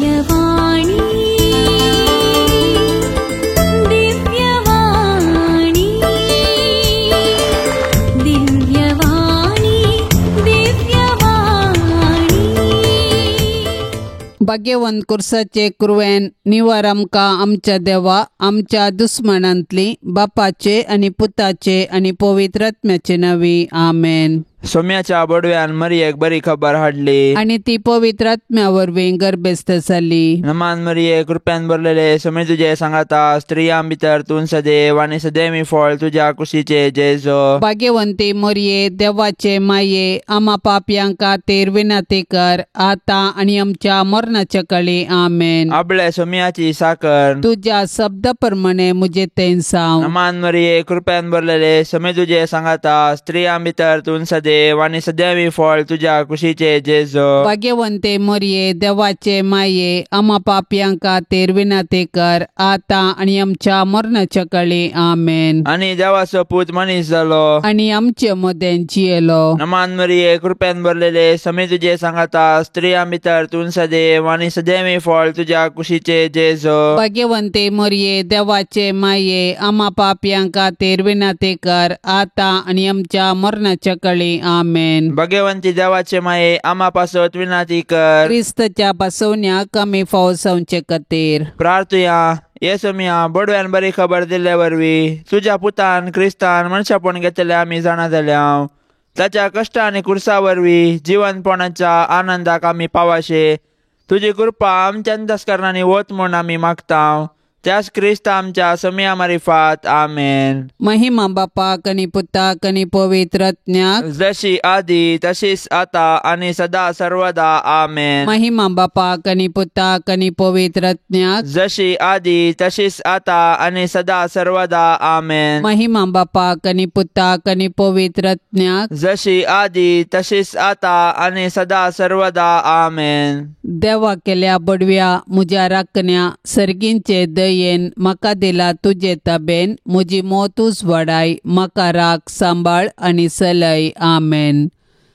दिव्यवाणी दिव्यवाणी दिव्यवाणी दिव्यवाणी भाग्यवंत कुर्साचे कुरवेन निवार आमकां आमच्या देवा आमच्या दुस्मनांतली बापाचे आनी पुताचे आनी पवित्र आत्म्याचे नांवी आमेन. सोम्याच्या बडव्यान मरियेक बरी खबर हाडली आनी ती पवित्र आत्म्या वरवीं गर्भस्थ जाली. नमान मरिये कृप्यान भरलेले सोमे तुजे सांगाता स्त्रियां भितर तूं सदैव आनी सदैवी फळ तुज्या कुशीचे जेजो. भाग्यवंती मरिये देवाचे माये आमा पापयांक खातीर विनंती कर आता आनी आमच्या मरणाच्या काळी आमेन. आपले सोम्याची साकर तुझ्या शब्द प्रमाणे मुझे तें सांग. नमान मरिये कृप्यान भरलेले सोमे तुजे सांगाता स्त्रियां भितर तूं सदैव आनी सदैवी फळ तुज्या कुशीचे जेजो. भाग्यवंते मरिये देवाचे माये आमा पापयांक खातीर विनंती कर आता आनी आमच्या मरणाच्या काळी आमेन. आनी देवाचो पूत मनीस जालो आनी आमचे मदें जियेलो. नमान मरिये कृप्यान भरलेले सोमे तुजे सांगाता स्त्रियां भितर तूं सदैव आनी सदैवी फळ तुज्या कुशीचे जेजो. भाग्यवंते मरिये देवाचे माये आमा पापयांक खातीर विनंती कर आता आनी आमच्या मरणाच्या काळी आमेन. भाग्यवंती देवाचे माये आमा पासत विनंती कर क्रिस्ताच्या पासवण्याक आमी फावो जावचे खातीर. प्रार्थया येसुमिया बडव्यान बरी खबर दिल्ले वरवीं तुज्या पुतान क्रिस्तान मनशापण घेतले आमी जाणा जाल्या ताच्या कश्ट आनी कुर्सा वरवीं जिवनपणाच्या आनंदाक आमी पावाशे. तुजी कृपा आमच्या अंतस्करणांनी वत म्हूण आमी मागता त्याच क्रिस्त आमच्या सोम्या मारिफात आमेन. महिमा बापाक आनी पुताक आनी पवित्र आत्म्याक जशी आदी तशीच आता आनी सदा सर्वदा आमेन. महिमा बापाक आनी पुताक आनी पवित्र आत्म्याक जशी आदी तशीच आता आनी सदा सर्वदा आमेन. महिमा बापाक आनी पुताक आनी पवित्र आत्म्याक जशी आदी तशीच आता आनी सदा सर्वदा आमेन. देवा केल्या बडव्या मुज्या राखण्या सर्गींचे दयेन म्हाका दिला तुजे ताबेन मुजी मोतूच वडाय म्हाका राख सांबाळ आनी सलय आमेन.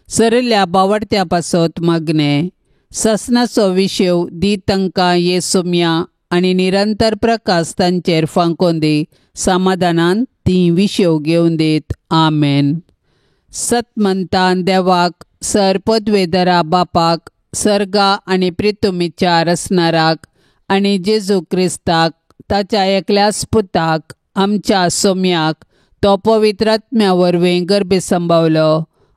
सरल्या बावडत्या पासत मागणे ससनाचो विशेव दी तांकां येसुम्या आनी निरंतर प्रकाश तांचेर फांकोन दी समाधानान ती विशेव घेवन दीत आमेन. सतमंतान देवाक सर पदवेदरा बापाक सर्गा आनी प्रितुमीच्या रसनाराक आनी जेजू क्रिस्ताक ताच्या एकल्याच पुताक आमच्या सोम्याक तो पवित्र आत्म्या वरवीं गर्भे संभावलो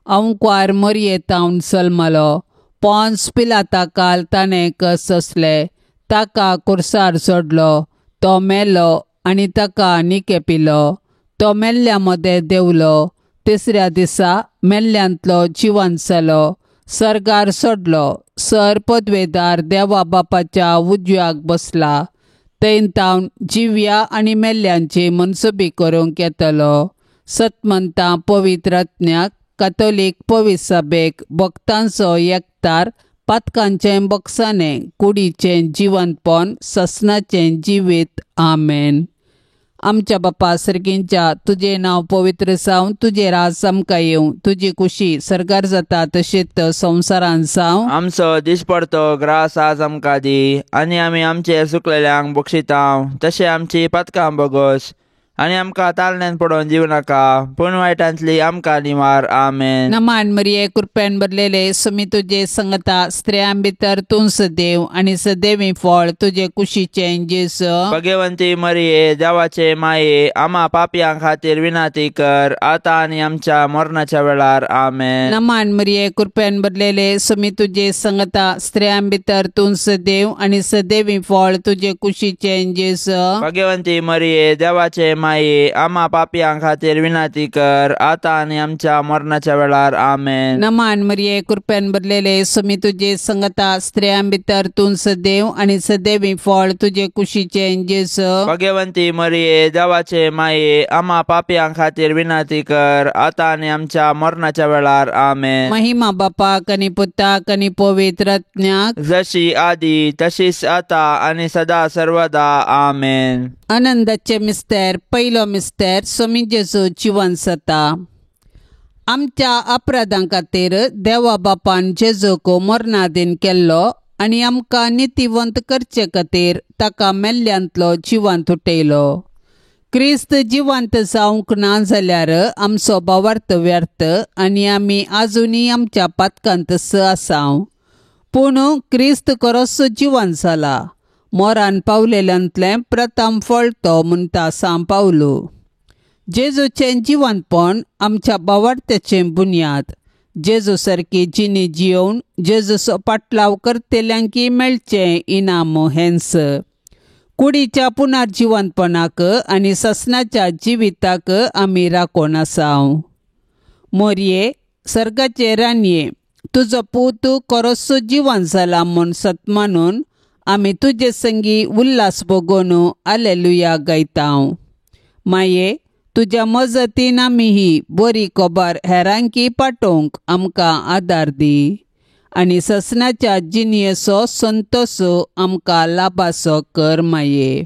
अंकुआर मरयेतावन सल्मलो पोन्स पिलाता काल ताणें कस सोंसले ताका कुर्सार सोडलो तो मेलो आनी ताका निकेपिलो तो मेल्ल्या मदें देवलो तिसऱ्या दिसा मेल्ल्यांतलो जिवंत जालो सर्गार सोडलो सर पदवेदार देवा बापाच्या उजव्याक बसला थंय तावन जिव्या आनी मेल्ल्यांची मनसुबी करूंक येतलो. सतमंतां पवित्र आत्म्याक कातोलीक पवित्र सभेक भक्तांचो एकतार पातकांचें बक्षाने कुडीचें जिवंतपण ससनाचें जिवीत आमेन. आमच्या बापा सर्गींच्या तुझे नांव पवित्र जावं तुझे राज आमकां येवं तुजी खुशी सर्गार जाता तशीच संवसारांत जावं. आमचो दिसपडतो ग्रास आज आमकां दी आनी आमी आमचेर चुकलेल्यांक बक्षिता तशें आमची पातकां बगोस आनी आमकां तालण्यान पडोवन दिवं नाका पूण वायटांतली आमकां निवार आमेन. नमान मरिये कृपेन भरलेले सुमी तुजे संगता स्त्रियां भितर तूं सदैव आनी सदैवी फळ तुजे कुशीचें जेजू. भाग्यवंती मरिये देवाचे माये आमा पापयां खातीर विनंती कर आता आनी आमच्या मरणाच्या वेळार आमेन. नमान मरिये कृपेन भरलेले सुमी तुजे संगता स्त्रियां भितर तूं सदैव आनी सदैवी फळ तुजे कुशीचें जेजू. भाग्यवंती मरिये देवाचे माये आमा पापयां खातीर विनंती कर आता आनी आमच्या मरणाच्या वेळार आमेन. नमान मरिये कृपेन भरलेले सुमी तुजे संगता स्त्रियां भितर तूं सदैव आनी सदैवी फळ तुजे कुशीचें जेजू. भाग्यवंती मरिये देवाचे माये आमा पापयां खातीर विनंती कर आता आनी आमच्या मरणाच्या वेळार आमेन. महिमा बापाक आनी पुताक आनी पवित्र आत्म्याक जशी आदी तशीच आता आनी सदा सर्वदा आमेन. आनंदाचे मिस्तेर पयलो मिस्तेर सोमी जेजू जिवंत जाता. आमच्या अपराधां खातीर देवा बापान जेजूक मरणाधीन केल्लो आनी आमकां नितिवंत करचे खातीर ताका मेल्ल्यांतलो जिवंत उठयलो. क्रिस्त जिवंत जावंक ना जाल्यार आमचो भावार्थ व्यर्थ आनी आमी आजुनी आमच्या पातकांत आसांव. पूण क्रिस्त खरोच जिवंत जाला. मोरान पावलेल्यांतलें प्रथम फळ तो म्हणटा सांव पावलो. जेजूचें जिवंतपण आमच्या भावार्थाचें बुन्याद. जेजू सारकी जिणी जियोवन जेजूचो पाटलाव करतेल्यांकी मेळचें इनाम हेंच. कुडीच्या पुनर्जिवंतपणाक आनी ससनाच्या जिविताक आमी राखोन आसांव. मोरये, सर्गाचे रानये, तुजो पूत खरोच जिवंत जाला म्हूण सत मानून आमी तुजे संगी उल्हास भोगोवन हालेलुया गायतांव. माये, तुज्या मजतीन आमी ही बरी खबर हेरांकी पाठोवंक आमकां आदार दी आनी ससनाच्या जिणयेचो संतोश आमकां लाभासो कर माये.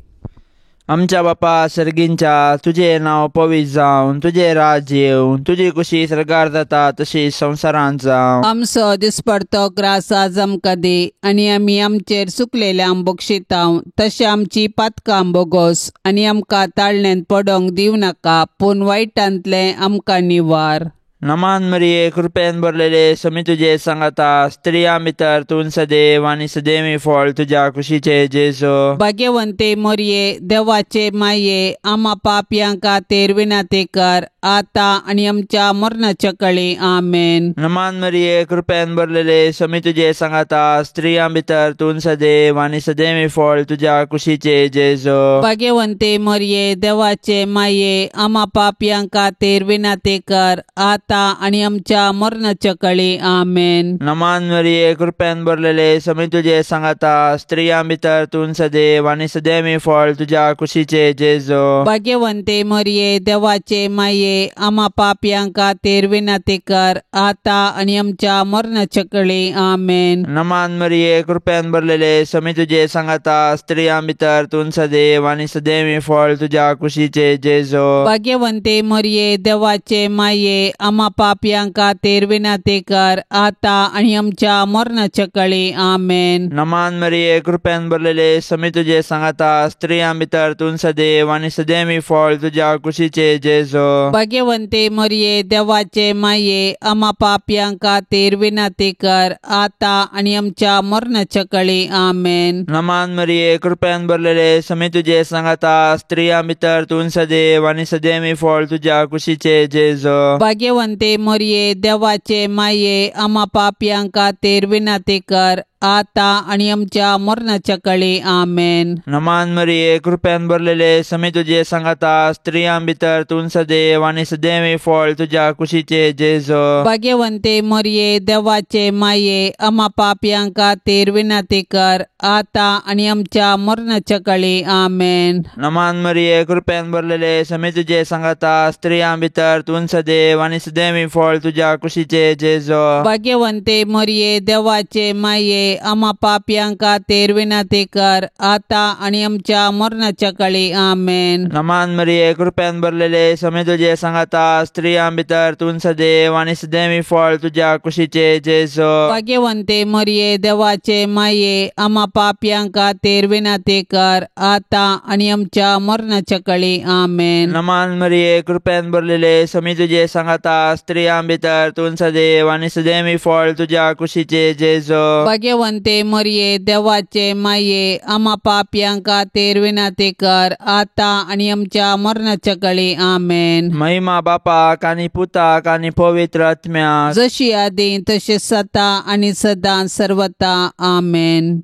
आमच्या बापा सर्गींच्या, तुझे नांव पवित्र जावन तुझे राज्य येवन तुजी कुशी सरकार जाता तशी संवसारांत जावं. आमचो दिसपडतो ग्रास आज आमकां दी आनी आमी आमचेर चुकलेल्यांक बक्षितांव तशें आमची पातकां बोगोस आनी आमकां ताळणेंत पडोंक दिवं नाका पूण वायटांतलें आमकां निवार. नमान मरिये, कृपेन भरलेले समी तुजे सांगाता, स्त्रियां भितर तूं सदैव आनी सदैवी फळ तुज्या कुशीचे जेजू. भाग्यवंते मोरये, देवाचे माये, आम्हा पापयां खातीर विनाती कर आता आनी आमच्या मरणाच्या कळी. आमेन. नमान मरिये, कृपेन भरलेले समी तुजे सांगाता, स्त्रियां भितर तूं सदैव आनी सदैवी फळ तुज्या कुशीचे जेजू. भाग्यवंते मोरये, देवाचे माये, आम्हा पापयां खातीर विनाती कर आता आणि आमच्या मरणाच्या कळी. आमेन. नमान मरिये, कृपेन भरलेले समी तुजे सांगाता, स्त्रियां भितर तूं सदैव आनी सदैवी फळ तुज्या कुशीचे जेजू. भाग्यवंते मोरये, देवाचे माये, आम्हा पापयां खातीर विनाती कर आता आणि आमच्या मरणाच्या कळी. आमेन. नमान मरिये, कृपेन भरलेले समी तुजे सांगाता, स्त्रियां भितर तूं सदैव आनी सदैवी फळ तुज्या कुशीचे जेजू. भाग्यवंते मोरये, देवाचे माये, आम्हा पापयां खातीर विनाती कर आता आणि आमच्या मरणाच्या कळी. आमेन. नमान मरिये, कृपेन भरलेले समी तुजे सांगाता, स्त्रियां भितर तूं सदैव आनी सदैवी फळ तुज्या कुशीचे जेजू. भाग्यवंते मोरये, देवाचे माये, आम्हा पापयां खातीर विनाती कर आता आणि आमच्या मरणाच्या कळी. आमेन. नमान मरिये, कृपेन भरलेले समी तुजे सांगाता, स्त्रियां भितर तूं सदैव आनी सदैवी फळ तुज्या कुशीचे जेजू. भाग्यवंते मोरये, देवाचे माये, आम्हा पापयां खातीर विनाती कर आता आणि आमच्या मरणाच्या कळी. आमेन. नमान मरिये, कृपेन भरलेले समी तुजे सांगाता, स्त्रियां भितर तूं सदैव आनी सदैवी फळ तुज्या कुशीचे जेजू. भाग्यवंते मोरये, देवाचे माये, आम्हा पापयां खातीर विनाती कर आता आणि आमच्या मरणाच्या कळी. आमेन. नमान मरिये, कृपेन भरलेले समी तुजे सांगाता, स्त्रियां भितर तूं सदैव आनी सदैवी फळ तुज्या कुशीचे जेजू. भाग्यवंते मोरये, देवाचे माये, आम्हा पापयां खातीर विनाती कर आता आणि आमच्या मरणाच्या कळी. आमेन. नमान मरिये, कृपेन भरलेले समी तुजे सांगाता, स्त्रियां भितर तूं सदैव आनी सदैवी फळ तुज्या कुशीचे जेजू. भाग्यवंते मोरये, देवाचे माये, आम्हा पापयां खातीर विनाती कर आता आणि आमच्या मरणाच्या कळी. आमेन. नमान मरिये, कृपेन भरलेले समी तुजे सांगाता, स्त्रियां भितर तूं सदैव आनी सदैवी फळ तुज्या कुशीचे जेजू. भाग्यवंते मोरये, देवाचे माये, आम्हा पापयां खातीर विनाती कर आता आणि आमच्या मरणाच्या कळी. आमेन. महिमा बापाक आनी पुताक आनी पवित्र आत्म्याक, जशी आदी तशी सता आणि सदां सर्वता. आमेन.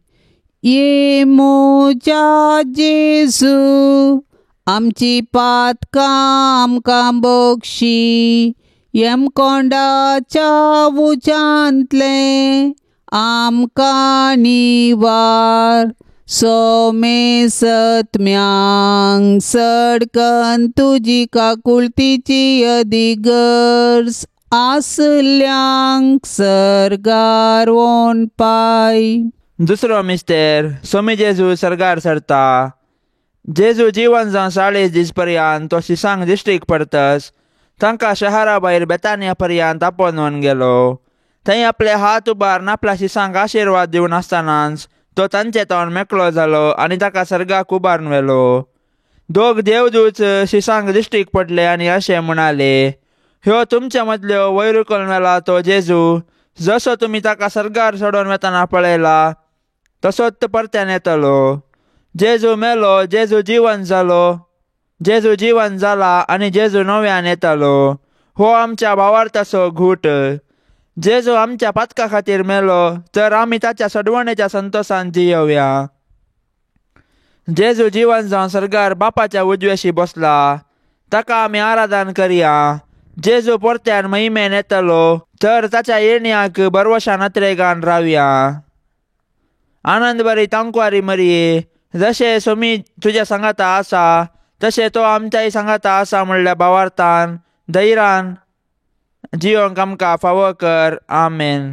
ये मोजा जेजू, आमची पातकां आमकां बक्षी, यमकोंडाच्या उजांतले आमकां निवार. सोमे सत्म्यांक सडकन तुजी काकुळतीची अधिगर्ज, आसल्यांक सर्गार वोन पाय. दुसरो मिस्तेर, सोमी जेजू सर्गार सरता. जेजू जीवन जावन 40 दीस पर्यंत तो शिसांग दिश्टीक परतस तांकां शहरा भायर बेतानिया पर्यंत आपोवन व्हरून गेलो. थंय आपले हात उबारून आपल्या शिसांक आशिर्वाद दिवन आसतनाच तो तांचे तोंड मेकळो जालो आनी ताका सर्गाक उबारून व्हेलो. दोग देवदूत शिसांक दिश्टीक पडले आनी अशें म्हणाले, ह्यो तुमच्या मदल्यो वयर करून व्हेला तो जेजू. जसो तुमी ताका सर्गार सोडून वेतना पळयला तसोच तो परत्यान येतलो. जेजू मेलो, जेजू जिवंत जाला आनी जेजू नव्यान येतलो. हो आमच्या भावार्थाचो घूट. जेजू आमच्या पातका खातीर मेलो तर आमी ताच्या सडवणेच्या संतोशान जियोवया. जेजू जिवंत जावन सर्गार बापाच्या उजव्याशी बसला, ताका आमी आराधन करया. जेजू परत्यान महिमेन येतलो तर ताच्या येण्याक बरवशा नत्रेगान रावया. आनंद बरी तांकवारी मरये, जशे सोमी तुज्या सांगाता आसा तशें तो आमच्याय सांगाता आसा म्हणल्या भावार्थान धैर्यान जियोंक आमकां फावो कर. आमेन.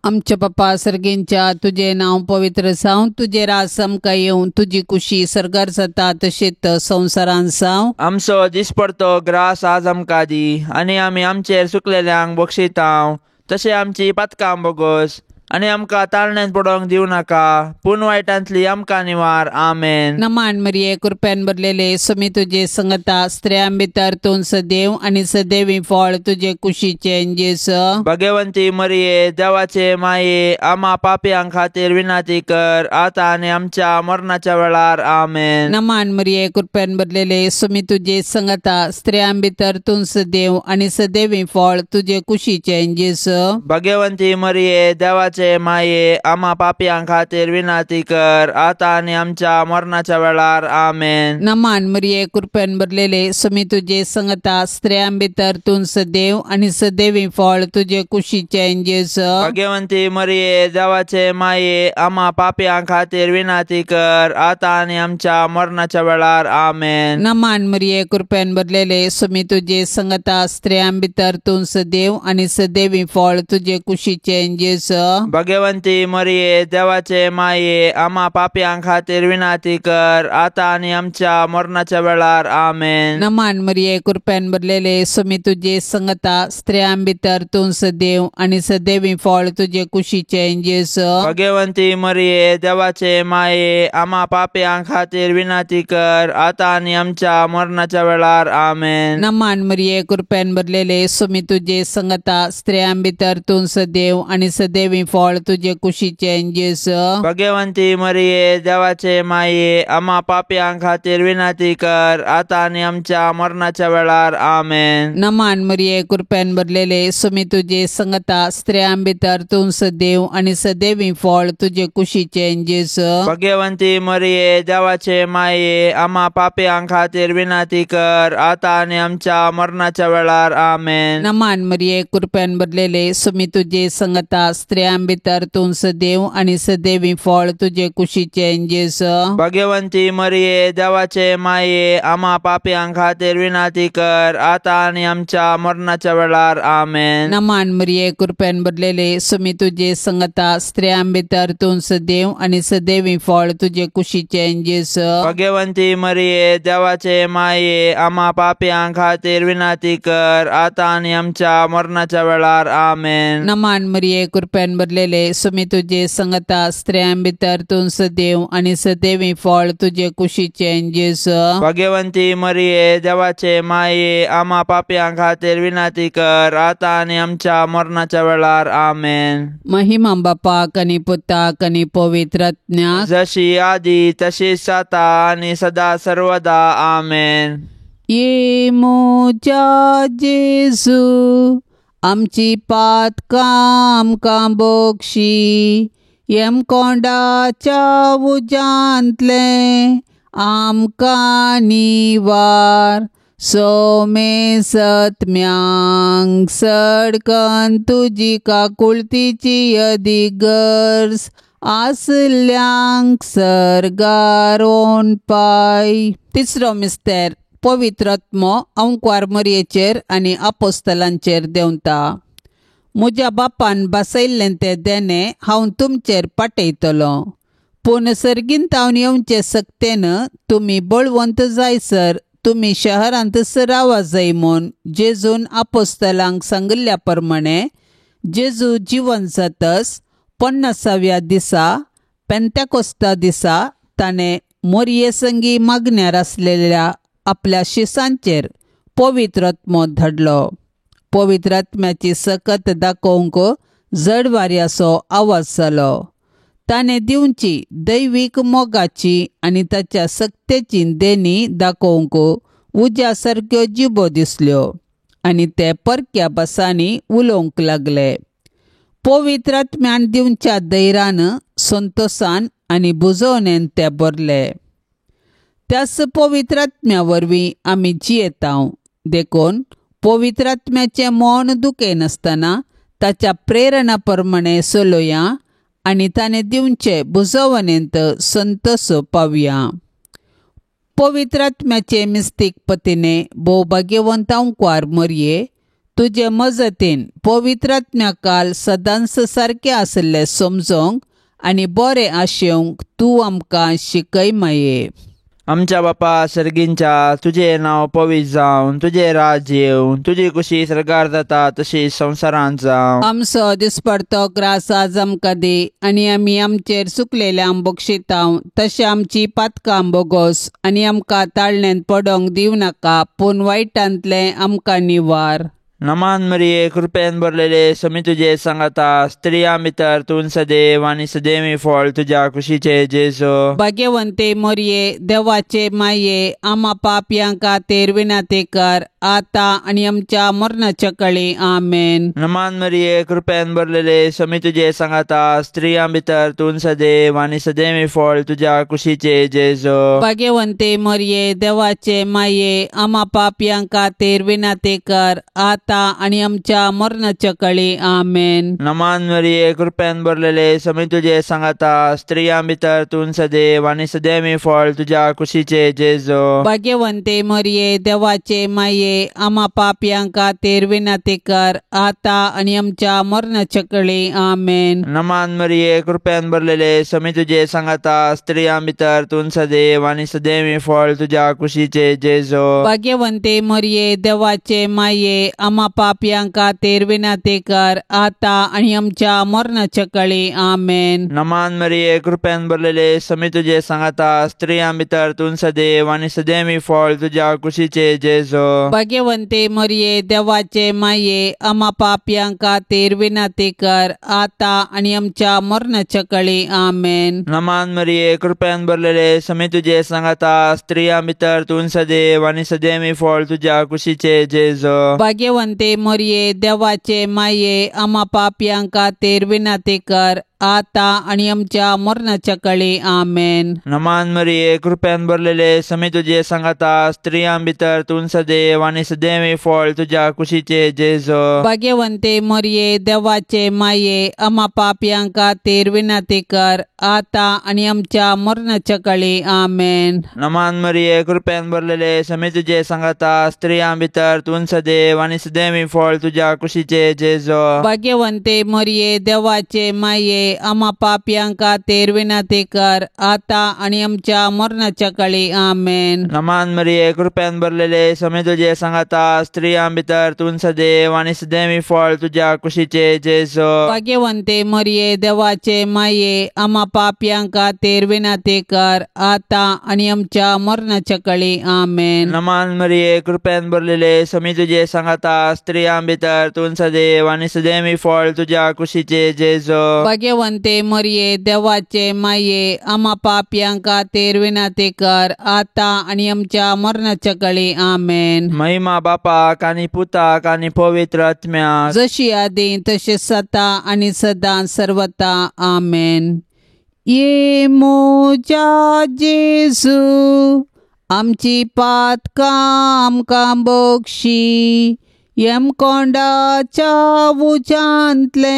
आमच्या बापा सर्गींच्या तुझे नाव पवित्र जावं, तुझे रास आमकां येवं, तुजी कुशी सर्गार जाता तशेंच संवसारान जावं. आमचो दिसपडतो ग्रास आज आमकां दी आनी आमी आमचेर चुकलेल्यांक बक्षितांव, तशें आमची पातकां बोगोस आनी आमकां ताळण्यांत पडोवंक दिवं नाका, पूण वायटांतली आमकां निवार. आमेन. नमान मरिये कृपेन भरलेले सोमी तुजे संगता स्त्रियां भितर तूं सदैव आनी सदैवी फळ तुजे कुशीचे जेस. भगवंती मरिये देवाचे माये, आम्हा पापयां खातीर विनाती कर, आता आनी आमच्या मरणाच्या वेळार. आमेन. नमान मरिये कृपेन भरलेले सोमी तुजे संगता स्त्रियां भितर तूं सदैव आनी सदैवी फळ तुजे कुशीचे जेस. भगवंती मरिये देवाचे माये, आम्हा पापयां खातीर विनाती कर, आता आनी आमच्या मरणाच्या वेळार. आमेन. नमान मरिये कृपेन भरलेले सोमी तुजे संगता स्त्रियां भितर तूं सदैव आनी सदैवी फळ तुजे कुशीचे जेस. भगवंती मरिये देवाचे माये, आम्हा पापयां खातीर विनाती कर, आता आनी आमच्या मरणाच्या वेळार. आमेन. नमान मरिये कृपेन भरलेले सोमी तुजे संगता स्त्रियां भितर तूं सदैव आनी सदैवी फळ तुजे कुशीचे जेस. भगवंती मरिये देवाचे माये, आम्हा पापयां खातीर विनाती कर, आता आनी आमच्या मरणाच्या वेळार. आमेन. नमान मरिये कृपेन भरलेले सोमी तुजे संगता स्त्रियां भितर तूं सदैव आनी सदैवी फळ तुजे कुशीचे जेस. भगवंती मरिये देवाचे माये, आम्हा पापयां खातीर विनाती कर, आता आनी आमच्या मरणाच्या वेळार. आमेन. नमान मरिये कृपेन भरलेले सोमी तुजे संगता स्त्रियां भितर तूं सदैव आनी सदैवी फळ तुजे कुशीचे जेस. भगवंती मरिये देवाचे माये, आम्हा पापयां खातीर विनाती कर, आता आनी आमच्या मरणाच्या वेळार. आमेन. नमान मरिये कृपेन भरलेले सोमी तुजे संगता स्त्रियां भितर तूं सदैव आनी सदैवी फळ तुजे कुशीचे जेस. भगवंती मरिये देवाचे माये, आम्हा पापयां खातीर विनाती कर, आता आनी आमच्या मरणाच्या वेळार. आमेन. नमान मरिये कृपेन भरलेले सोमी तुजे संगता स्त्रियां भितर तूं सदैव आनी सदैवी फळ तुजे कुशीचे जेस. भगवंती मरिये देवाचे माये, आम्हा पापयां खातीर विनाती कर, आता आनी आमच्या मरणाच्या वेळार. आमेन. नमान मरिये कृपेन भरलेले सोमी तुजे संगता स्त्रियां भितर तूं सदैव आनी सदैवी फळ तुजे कुशीचे जेस. भगवंती मरिये देवाचे माये, आम्हा पापयां खातीर विनाती कर, आता आनी आमच्या मरणाच्या वेळार. आमेन. नमान मरिये कृपेन भरलेले सोमी तुजे संगता स्त्रियां भितर तूं सदैव आनी सदैवी फळ तुजे कुशीचे जेस. भगवंती मरिये देवाचे माये, आम्हा पापयां खातीर विनाती कर, आता आनी आमच्या मरणाच्या वेळार. आमेन. महिमा बापाक आनी पुताक आनी पवित्र आत्म्याक, जशी आदी तशीच आता आनी सदा सर्वदा. आमेन. ये मोच्या जेजू आमची पातकां आमकां बोगशी, येम कोंडाच्या उजांतले आमकां निवार. सोमे सत्म्यांक सडकन तुजी काकुळतीची अधिगर्ज, आसल्यांक सर्गारोन पाय. तिसरो मिस्तेर पवित्र आत्मो अंकवार मरयेचेर आनी आपोस्तलांचेर देंवता. म्हज्या बापान बसयल्लें तें देणे हांव तुमचेर पाटयतलो, पूण सर्गींतावन येवचे सक्तेन तुमी बळवंत जायसर तुमी शहरांत रावा जाय म्हूण जेजून आपोस्तलांक सांगिल्ल्या प्रमाणे जेजू जिवन जातस 50व्या दिसा पेंतेकोस्ता दिसा ताणें मोरये संगी मागण्यार आसलेल्या आपल्या शिसांचेर पवित्र आत्मो धाडलो. पवित्र आत्म्याची सकत दाखोवंक जड वाऱ्याचो आवाज जालो. ताणें दिवची दैवीक मोगाची आनी ताच्या सक्तेची देणी दाखोवंक उज्या सारक्यो जिबो दिसल्यो आनी ते परक्या भासांनी उलोवंक लागले. पवित्र आत्म्यान दिवच्या धैर्यान संतोषान आनी बुजवणेन ते भरले. त्याच पवित्र आत्म्या वरवीं आमी जियेतांव देखून पवित्र आत्म्याचें मन दुखे नासतना ताच्या प्रेरणा प्रमाणे चलोया आनी ताणें दिवचे बुजवणेंत संतोष पावया. पवित्र आत्म्याचे मिस्तीक पतीने भोव भाग्यवंतांकार मरये, तुजे मजतीन पवित्र आत्म्या काल सदांच सारकें आसले समजोंक आनी बरें आशेवंक तूं आमकां शिकय माये. आमच्या बापा सर्गींच्या, तुझे नांव पवित्र जावन, तुझे राज येवं, तुजी कुशी सरकार जाता तशी संवसारांत जावं. आमचो दिसपडतो ग्रास आज आमकां दी आनी आमी आमचेर चुकलेल्या बक्षितांव तशें आमची पातकां बोगोस आनी आमकां ताळणेंत पडोंक दिवं नाका पूण वायटांतले आमकां निवार. नमान मरिये, कृपेन भरलेले समी तुजे सांगाता, स्त्रियां भितर तूं सदैव आनी सदैवी फळ तुज्या कुशीचे जेजू. भाग्यवंते मरिये, देवाचे माये, आमा पापयां खातीर विनंती कर आता आनी आमच्या मरणाच्या काळी आमेन. नमान मरिये, कृपेन भरलेले समी तुजे सांगाता, स्त्रियां भितर तूं सदैव आनी सदैवी फळ तुज्या कुशीचे जेजू. भाग्यवंते मरिये, देवाचे माये, आमा पापयां खातीर विनंती कर आता आणि आमच्या मरणाच्या काळी आमेन. नमान मरिये, कृपेन भरलेले समी तुजे सांगाता, स्त्रियां भितर तूं सदैव आनी सदैवी फळ तुज्या कुशीचे जेजू. भाग्यवंते मरिये, देवाचे माये, आमा पापयां खातीर विनंती कर आता आणि आमच्या मरणाच्या काळी आमेन. नमान मरिये, कृपेन भरलेले समी तुजे सांगाता, स्त्रियां भितर तूं सदैव आनी सदैवी फळ तुज्या कुशीचे जेजू. भाग्यवंते मरिये, देवाचे माये, आमा पापयां खातीर विनंती कर आता आणि आमच्या मरणाच्या काळी आमेन. नमान मरिये, कृपेन भरलेले समी तुजे सांगाता, स्त्रियां भितर तूं सदैव आनी सदैवी फळ तुज्या कुशीचे जेजू. भाग्यवंते मरिये, देवाचे माये, आमा पापयां खातीर विनंती कर आता आणि आमच्या मरणाच्या काळी आमेन. नमान मरिये, कृपेन भरलेले समी तुजे सांगाता, स्त्रियां भितर तूं सदैव आनी सदैवी फळ तुज्या कुशीचे जेजू. भाग्यवंते मरिये, देवाचे माये, आमा पापयां खातीर विनंती कर आता आणि आमच्या मरणाच्या काळी आमेन. नमान मरिये, कृपेन भरलेले समी तुजे सांगाता, स्त्रियां भितर तूं सदैव आनी सदैवी फळ तुज्या कुशीचे जेजू. भाग्यवंते मरिये, देवाचे माये, आमा पापयां खातीर विनंती कर आता आणि आमच्या मरणाच्या काळी आमेन. नमान मरिये, कृपेन भरलेले समी तुजे सांगाता, स्त्रियां भितर तूं सदैव आनी सदैवी फळ तुज्या कुशीचे जेजू. भाग्यवंते मरिये, देवाचे माये, आमा पापयां खातीर विनंती कर आता आणि आमच्या मरणाच्या काळी आमेन. नमान मरिये, कृपेन भरलेले समी तुजे सांगाता, स्त्रियां भितर तूं सदैव आनी सदैवी फळ तुज्या कुशीचे जेजू. भाग्यवंते मरिये, देवाचे माये, आमा पापयां खातीर विनंती कर आता आणि आमच्या मरणाच्या काळी आमेन. नमान मरिये, कृपेन भरलेले समी तुजे सांगाता, स्त्रियां भितर तूं सदैव आनी सदैवी फळ तुज्या कुशीचे जेजू. भाग्यवंते मरिये, देवाचे माये, आमा पापयां खातीर विनंती कर आता आणि आमच्या मरणाच्या काळी आमेन. महिमा बापाक आनी पुताक आनी पवित्र आत्म्याक, जशी आदी तशी सता आणि सदां सर्वता आमेन. ये मोजा जेजू, आमची पातकां आमकां बक्षी, येम कोंडाच्या उजांतले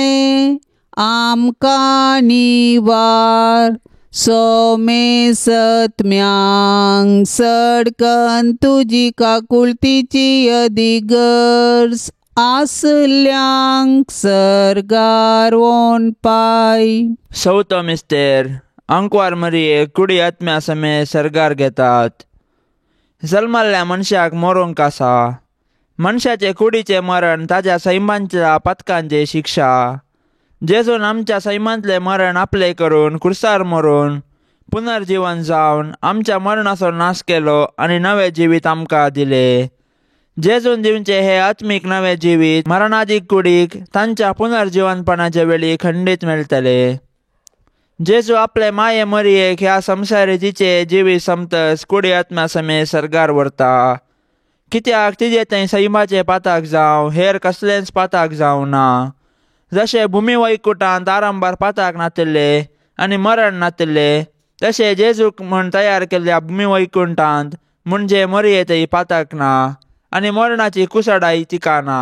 आमकां निवार. सोमे सत्म्यांक सडकन तुजी काकुळतीची अधिगर्ज, आसल्यांक सरगार वोन पाय. चवथो मिस्तेर, अंकवार मरिये कुडी आत्म्या समेत सरगार घेतात. जल्माल्ल्या मनशाक मरूंक आसा, मनशाचे कुडीचे मरण ताच्या सैमांच्या पथकांचे शिक्षा. जेजून आमच्या सैमांतले मरण आपले करून खुर्सार मरून पुनर्जीवन जावन आमच्या मरणाचो नाश केलो आनी नवे जिवीत आमकां दिले. जेजून दिवचे हे आत्मीक नवे जिवीत मरणादीक कुडीक तांच्या पुनर्जीवनपणाचे वेळी खंडीत मेळटले. जेजू आपले माये मरयेक ह्या संसारीचे जिवीत समतस कुडी आत्म्या समेत सर्गार व्हरता. कित्याक तिजे थंय सैमाचे पाताक जावं हेर कसलेंच पाताक जावं ना. जशे भुमी वैकुंठांत आरंभार पाताक नातिल्ले आनी मरण नातिल्ले तशे जेजूक म्हण तयार केल्ल्या भुमी वैकुंठांत म्हणजे मरये थंय पाताक ना आनी मरणाची कुसडाई तिका ना.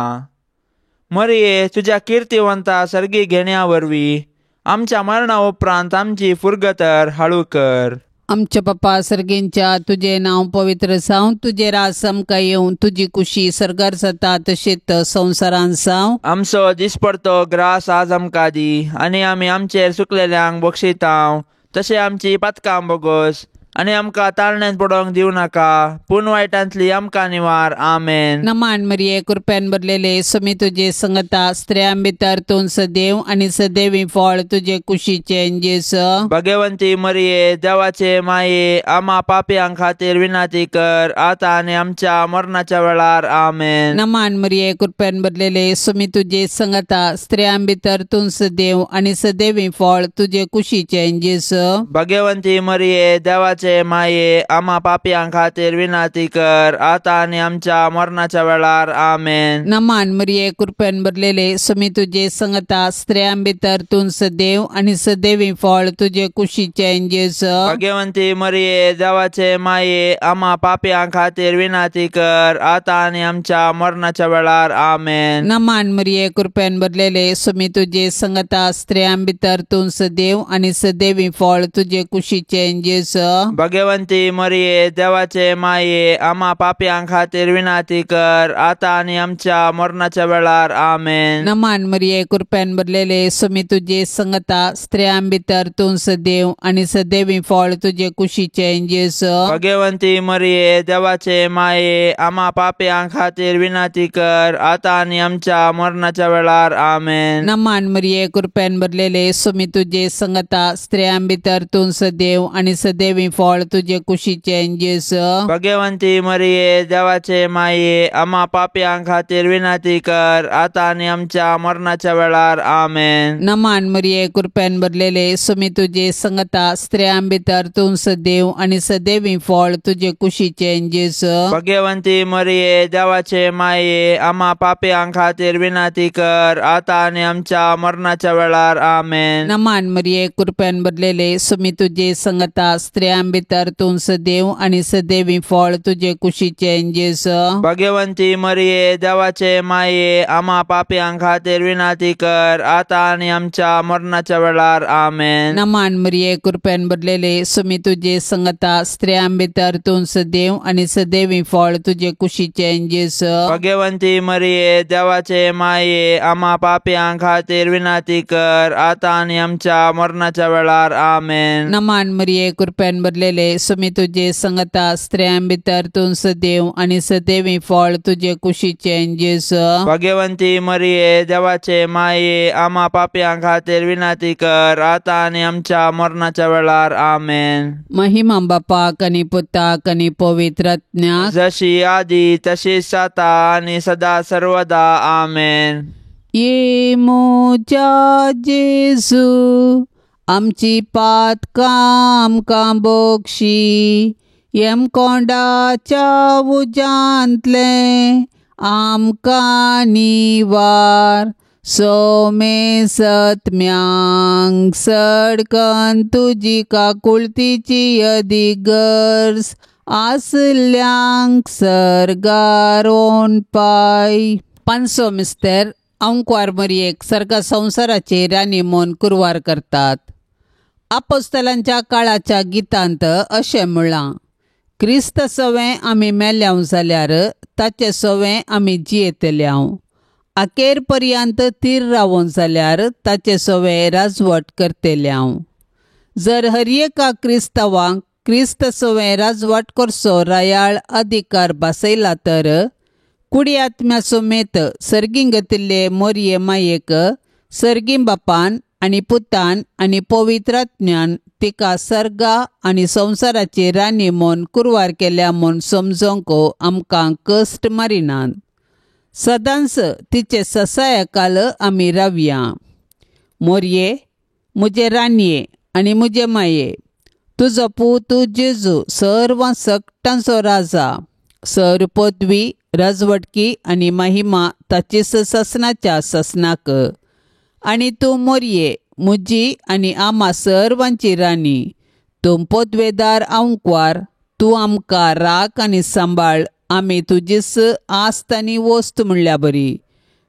मरये तुज्या किर्तिवंता सर्गी घेण्या वरवीं आमच्या मरणा उपरांत आमची फुरगतर हळू कर. आमच्या पप्पा सर्गींच्या तुझे नाव पवित्र जावं, तुझे राज आमकां येवं, तुझी कुशी सर्गार जाता तशेंच संवसारांत जावं. आमचो दिसपडतो ग्रास आज आमकां दी आनी आमी आमचेर सुकलेल्यांक बक्षितांव तशें आमची पातकां बोगोस आनी आमकां ताळण्यांत पडोवंक दिवं नाका पूण वायटांतली आमकां निवार. आमेन. नमान मरिये कृपेन भरलेले समी तुझे संगता स्त्रियां भितर तूं सदैव आनी सदैवी फळ तुझे कुशीचे जेस. भगवंती मरिये देवाचे माये आम्हा पापयांक खातीर विनाती कर आता आनी आमच्या मरणाच्या वेळार. आमेन. नमान मरिये कृपेन भरलेले समी तुझे संगता स्त्रियां भितर तूं सदैव आनी सदैवी फळ तुझे कुशीचे जेस. भगवंती मरिये देवाचे माये आम्हा पापयांक खातीर विनाती कर आता आनी आमच्या मरणाच्या वेळार. आमेन. नमान मरिये कृपेन भरलेले समी तुझे संगता स्त्रियां भितर तूं सदैव आनी सदैवी फळ तुझे कुशीचे जेस. भगवंती मरिये देवाचे माये आम्हा पापयांक खातीर विनाती कर आता आनी आमच्या मरणाच्या वेळार. आमेन. नमान मरिये कृपेन भरलेले समी तुझे संगता स्त्रियां भितर तूं सदैव आनी सदैवी फळ तुझे कुशीचे जेस. भगवंती मरिये देवाचे माये आम्हा पापयांक खातीर विनाती कर आता आनी आमच्या मरणाच्या वेळार. आमेन. नमान मरिये कृपेन भरलेले समी तुझे संगता स्त्रियां भितर तूं सदैव आनी सदैवी फळ तुझे कुशीचे जेस. भगवंती मरिये देवाचे माये आम्हा पापयांक खातीर विनाती कर आता आनी आमच्या मरणाच्या वेळार. आमेन. नमान मरिये कृपेन भरलेले समी तुझे संगता स्त्रियां भितर तूं सदैव आनी सदैवी फळ तुझे कुशीचे जेस. भगवंती मरिये देवाचे माये आम्हा पापयांक खातीर विनाती कर आता आनी आमच्या मरणाच्या वेळार. आमेन. नमान मरिये कृपेन भरलेले समी तुझे संगता स्त्रियां भितर तूं सदैव आनी सदैवी फळ तुझे कुशीचे जेस. भगवंती मरिये देवाचे माये आम्हा पापयांक खातीर विनाती कर आता आनी आमच्या मरणाच्या वेळार. आमेन. नमान मरिये कृपेन भरलेले समी तुझे संगता स्त्रियां भितर तूं सदैव आनी सदैवी फळ तुझे कुशीचे जेस. भगवंती मरिये देवाचे माये आम्हा पापयांक खातीर विनाती कर आता आनी आमच्या मरणाच्या वेळार. आमेन. नमान मरिये कृपेन भरलेले समी तुझे संगता स्त्रियां भितर तूं सदैव आनी सदैवी फळ तुझे कुशीचे जेस. भगवंती मरिये देवाचे माये आम्हा पापयांक खातीर विनाती कर आता आनी आमच्या मरणाच्या वेळार. आमेन. नमान मरिये कृपेन भरलेले समी तुझे संगता स्त्रियां भितर तूं सदैव आनी सदैवी फळ तुझे कुशीचे जेस. भगवंती मरिये देवाचे माये आम्हा पापयांक खातीर विनाती कर आता आनी आमच्या मरणाच्या वेळार. आमेन. महिमा बापाक आनी पुताक आनी पवित्र आत्म्याक जशी आदी तशीच आता आनी सदा सर्वदा. आमेन. ये मोच्या जेजू आमची पातकां आमकां बक्षी येम कोंडाच्या उजांतले आमकां निवार. सोमे सत्म्यांक सडकन तुजी काकुळतीची अधिगर्ज आसल्यांक सर्गारोन पाय. पांचसो मिस्तेर अंकुर मरियेक सर्गा संवसाराचेर रानी मोन कुरवार करतात. आपोस्तलांच्या काळाच्या गितांत अशें म्हळां, क्रिस्त सवें आमी मेल्याव जाल्यार ताचे सवें आमी जियेतल्याव. अखेर पर्यंत तीर रावूं जाल्यार ताचे सवें राजवट करतल्याव. जर हर एका कुडी आत्म्या समेत सर्गीं गतिल्ले मोरये मायेक सर्गीं बापान आनी पुतान आनी पवित्रात्म्यान तिका सर्गा आनी संवसाराची राणी म्हूण कुरवार केल्या म्हूण समजोंक आमकां कश्ट मारिनात. सदांच तिचे ससायकाल आमी रावया. मोरये, मुजे रानये आनी मुजे माये, तुजो पूत जेजू सर्वां सकटांचो राजा, सर पदवी, राजवटकी आनी महिमा ताचीच ससनाच्या ससनाक. आनी तूं मोरये, मुजी आनी आमा सर्वांची राणी, तूं पदवेदार आंवकवार, तूं आमकां राख आनी सांबाळ, आमी तुजीच आस्त आनी वस्त म्हणल्या बरी.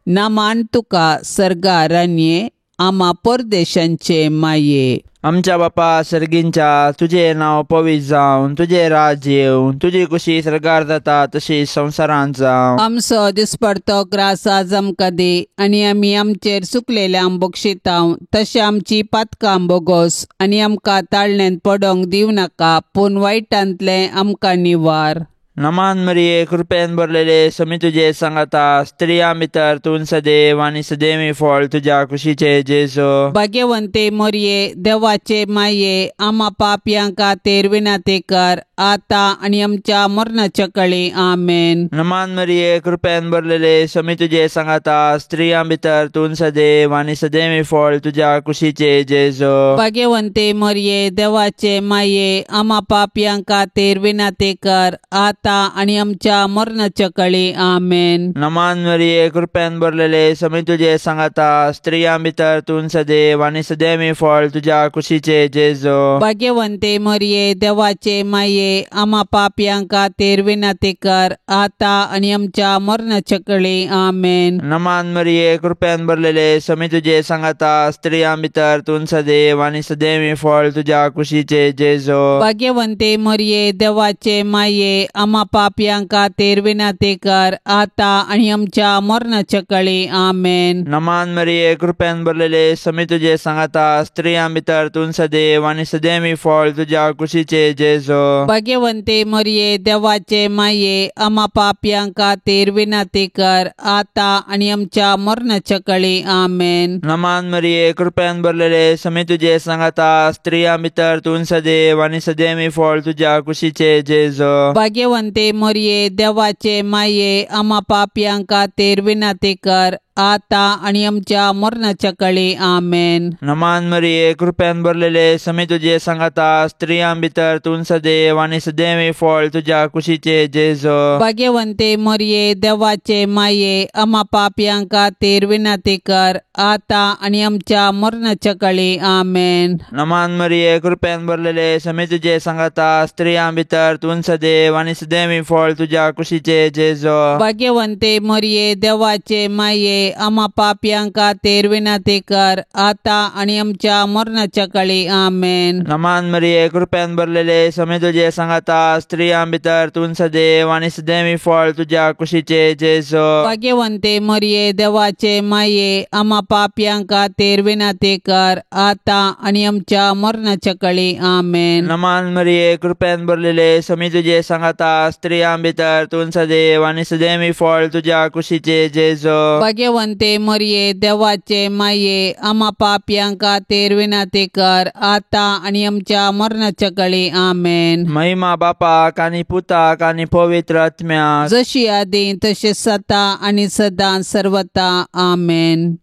नामान तुका सर्गा रानये, आमा परदेशांचे माये. आमच्या बापा सर्गींच्या, तुझे नांव पवित्र जावन, तुझे राज येवन, तुजी कुशी सरकार जाता तशी संवसारांत जावं. आमचो दिसपडतो ग्रास आज आमकां दे, आनी आमी आमचेर चुकलेल्यांक बक्षितांव, तशें आमची पातकां बोगोस, आनी आमकां ताळण्यांत पडोंक दिवं नाका, पूण वायटांतलें आमकां निवार. नमान मरिये, कृपेन भरलेले समी तुझे सांगाता, स्त्रियां भितर तूं सदैव आनी सदैवी फळ तुझ्या कुशीचे जेजो. भाग्यवंते मोरये, देवाचे माये, आमा पापयांक खातीर विनाती कर, आता आनी आमच्या मरणाच्या कळी. आमेन. नमान मरिये, कृपेन भरलेले समी तुझे सांगाता, स्त्रियां भितर तूं सदैव आनी सदैवी फळ तुझ्या कुशीचे जेजो. भाग्यवंते मोरये, देवाचे माये, आमा पापयांक खातीर विनाती कर, आता आणि आमच्या मरणाच्या कळी. आमेन. नमान मरिये, कृपेन भरलेले समी तुझे सांगाता, स्त्रियां भितर तूं सदैव आनी सदैवी फळ तुझ्या कुशीचे जेजो. भाग्यवंते मोरये, देवाचे माये, आमा पापयांक खातीर विनाती कर, आता आणि आमच्या मरणाच्या कळी. आमेन. नमान मरिये, कृपेन भरलेले समी तुझे सांगाता, स्त्रियां भितर तूं सदैव आनी सदैवी फळ तुझ्या कुशीचे जेजो. भाग्यवंते मोरये, देवाचे माये, आमा पापयांक खातीर विनाती कर, आता आणि आमच्या मरणाच्या कळी. आमेन. नमान मरिये, कृपेन भरलेले समी तुझे सांगाता, स्त्रियां भितर तूं सदैव आनी सदैवी फळ तुझ्या कुशीचे जेजो. भाग्यवंते मोरये, देवाचे माये, आमा पापयांक खातीर विनाती कर, आता आणि आमच्या मरणाच्या कळी. आमेन. नमान मरिये, कृपेन भरलेले समी तुझे सांगाता, स्त्रियां भितर तूं सदैव आनी सदैवी फळ तुझ्या कुशीचे जेजो. भाग्यवंते मोरये, देवाचे माये, आमा पापयांक खातीर विनाती कर, आता आणि आमच्या मरणाच्या कळी. आमेन. नमान मरिये, कृपेन भरलेले समी तुझे सांगाता, स्त्रियां भितर तूं सदैव आनी सदैवी फळ तुझ्या कुशीचे जेजो. भाग्यवंते मोरये, देवाचे माये, आमा पापयांक खातीर विनाती कर, आता आणि आमच्या मरणाच्या कळी. आमेन. नमान मरिये, कृपेन भरलेले समी तुझे सांगाता, स्त्रियां भितर तूं सदैव आनी सदैवी फळ तुझ्या कुशीचे जेजो. भाग्यवंते मोरये, देवाचे माये, आमा पापयांक खातीर विनाती कर, आता आणि आमच्या मरणाच्या कळी. आमेन. नमान मरिये, कृपेन भरलेले समी तुझे सांगाता, स्त्रियां भितर तूं सदैव आनी सदैवी फळ तुझ्या कुशीचे जेजो. भाग्यवंते मोरये, देवाचे माये, आमा पापयांक खातीर विनाती कर, आता आणि आमच्या मरणाच्या कळी. आमेन. नमान मरिये, कृपेन भरलेले समी तुझे सांगाता, स्त्रियां भितर तूं सदैव आनी सदैवी फळ तुझ्या कुशीचे जेजो. भाग्यवंते मोरये, देवाचे माये, आमा पापयांक खातीर विनाती कर, आता आणि आमच्या मरणाच्या कळी. आमेन. महिमा बापाक आनी पुताक आनी पवित्र आत्म्याक, जशी आदी तशेंच आता आणि सदां सर्वता. आमेन.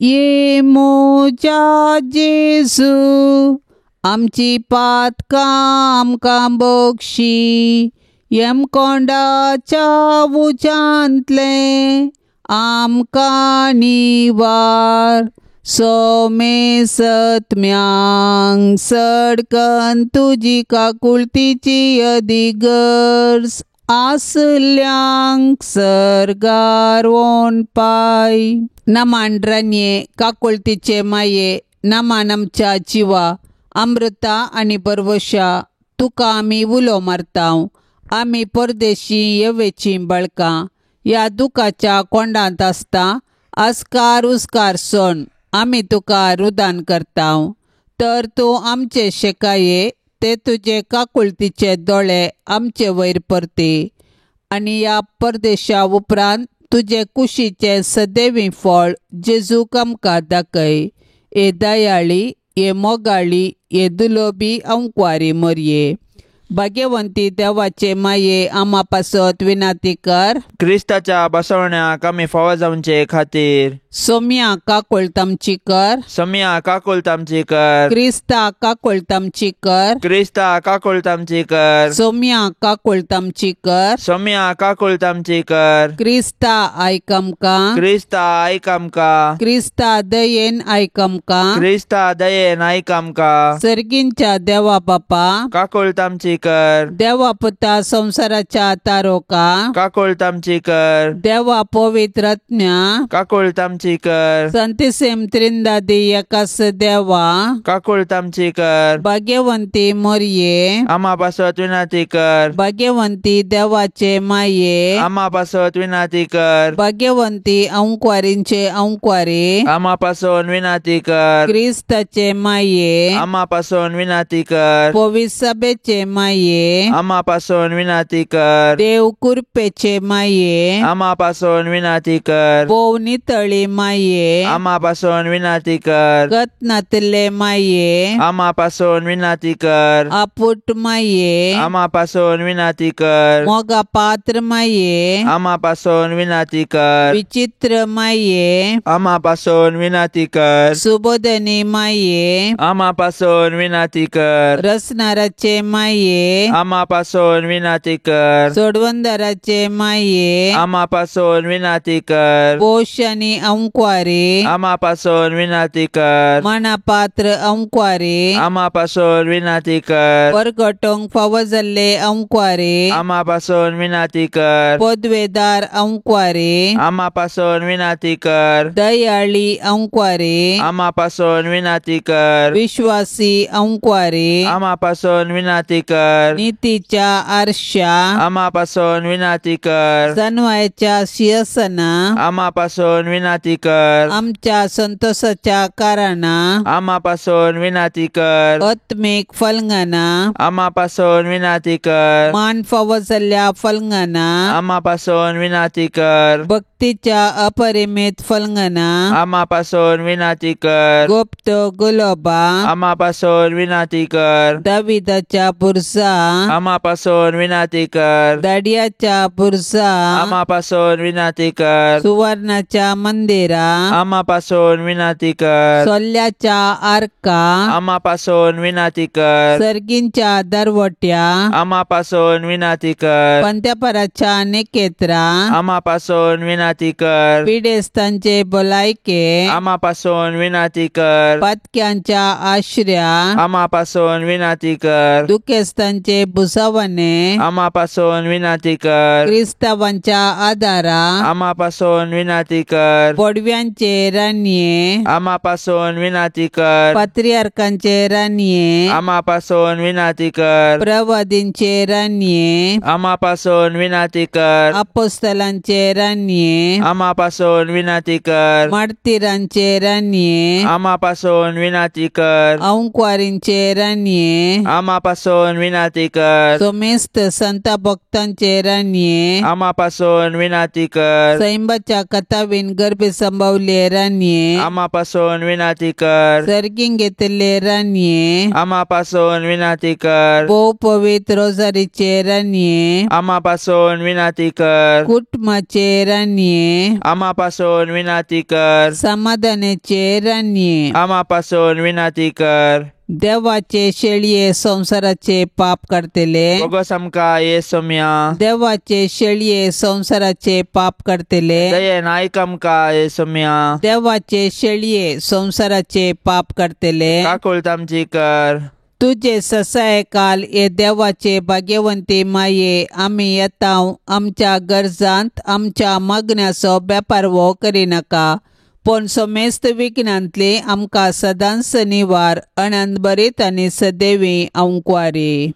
ये मोजा जेजू, आमची पातकां आमकां बक्षी, येम कोंडाच्या उजांतले आमकां निवार, सोमे सत्म्यांक सडकन तुजी काकुळतीची अधिगर्ज, आसल्यांक सरगार वोन पाय. नमान रानये, काकुळतीचे माये, नमान आमच्या जिवा, अमृता आनी परवशा, तुका आमी उलो मारतांव. आमी परदेशी येवेची बळकां ह्या दुखाच्या कोंडांत आसता, आस्कार उस्कार सोण आमी तुका रुदान करतांव. तर तूं आमचे शेकाये, ते तुजे काकुळतीचे दोळे आमचे वयर परते, आनी ह्या परदेशा उपरांत तुजे कुशीचे सदैवी फळ जेजूक आमकां दाखय. ए दयाळी, ए मोगाळी, ए दुलोबी अंकवारी मरये. भाग्यवंती देवाचे माये आमा पासत विनाती कर. क्रिस्ताच्या बसवण्याक आमी फावो जावचे खातीर सोम्या काकोळतामची कर. सम्या काकोळतामची कर. क्रिस्ता काकोळतामची कर. क्रिस्ता काकोळतामची कर. सोम्या काकोळतामची कर. सम्या काकोळतामची कर. क्रिस्ता आयक आमकां. क्रिस्ता आयक आमकां. क्रिस्ता दयेन आयक आमकां. क्रिस्ता दयेन आयक आमकां. सर्गींच्या देवा बापा, काकोळतामची कर. देवा पुता संसाराच्या तारोका, काकोळतामची कर. देवा पवित्रज्ञा, काकोळतामची कर. संतिसेम त्रिंदादी एकास देवा, काकोळतामची कर. भाग्यवंती मरये. आमा पासत विनाती कर. भाग्यवंती देवाचे माये. आमा पासत विनाती कर. भाग्यवंती अंकवारींचे अंकवारी. आमा पासून विनाती कर. क्रिस्ताचे माये. आमा पासून विनाती कर. पवित्र सभेचे माये. आमा पासून विनाती कर. देव कुरपेचे माये. आमा पासून विनाती कर. पोव नितळी माये. आमा पासून विनाती कर. गतनातले माये. आमा पासून विनाती कर. आपुट माये. आमा पासून विनाती कर. मोगा पात्र माये. आमा पासून विनाती कर. विचित्र माये. आमा पासून विनाती कर. सुबोधनी माये. आमा पासून विनाती कर. रसनाराचे माये. आमा पासून विनाती कर. सोडवंदराचे माये. आमा पासून विनाती कर. पोषणी अंकवारी. आमा पासून विनाती कर. मनापात्र अंकवारी. आमा पासून विनाती कर. परगटोंक फावो जाल्ले अंकवारी. आमा पासून विनाती कर. पदवेदार अंकवारी. आमा पासून विनाती कर. दयाळी अंकवारी. आमा पासून विनाती कर. विश्वासी अंकवारी. आमा पासून विनाती कर. नीतीच्या आरशा. आमा पासून विनाती कर. सन्मायाच्या सिंहासना. आमा पासून विनाती कर. आमच्या संतोषाच्या कारणा. आमा पासून विनाती कर. आत्मिक फलंगना. आमा पासून विनाती कर. मान फावो जाल्ल्या फलंगना. आमा पासून विनाती कर. भक्तीच्या अपरिमित फलंगना. आमा पासून विनाती कर. गुप्त गुलोबा. आमा पासून विनाती कर. दाविदाच्या पुरसा. आमा पासून विनाती कर. दाडियाच्या पुरसा. आमा पासून विनाती कर. सुवर्णाच्या मंदिरा. आमा पासून विनाती कर. सोल्ल्याच्या आर्का. आमा पासून विनाती कर. सर्गींच्या दरवट्या. आमा पासून विनाती कर. पंत्यापराच्या नेकेत्रा. आमा पासून विनाती कर. पिडेस्तांचे बोलायके. आमा पासून विनाती कर. पातक्यांच्या आश्र्या. आमा पासून विनाती कर. दुखेस्तांचे बुसावणे. आमा पासून विनाती कर. क्रिस्तावांच्या आदारा. आमा पासून विनाती कर. पडव्यांचे रान्ये. आमा पासून विनाती कर. पात्रियार्कांचे रान्ये. आमा पासून विनाती कर. प्रवादींचे रान्ये. आमा पासून विनाती कर. अपोस्तलांचे रान्ये. आमा पासून विनाती कर. मार्तिरांचे रान्ये. आमा पासून विनाती कर. अंकवारींचे रान्ये. आमा पासून विनाती कर. सोमेस्त संत भक्तांचे रान्ये. आमा पासून विनाती कर. सैंबाच्या कथावीन गर्भे संभवले रान्ये. आमा पासून विनाती कर. सर्गीं घेतले रान्ये. आमा पासून विनाती कर. पो पवित्र रोजारीचे रान्ये. आमा पासून विनाती कर. कुटुंबाचे रान्ये. आमा पासून विनाती कर. समाधानाचे रान्ये. आमा पासून विनाती कर. देवाचे शेळये संसाराचे पाप करतले. बगोस आमकां येसुम्या. देवाचे शेळये संसाराचे पाप करतले. दयेन आयक आमकां येसुम्या. देवाचे शेळये संसाराचे पाप करतले. काकोळतामची कर. तुझे ससाय काल ये देवाचे भाग्यवंती माये. आमी येताव आमच्या गरजांत आमच्या मागण्याचो बेपार वो करिनाका. पण सोमेस्त विघ्नांतली आमकां सदांच निवार. अनंत बरीत आनी सदैवी अंकवारी.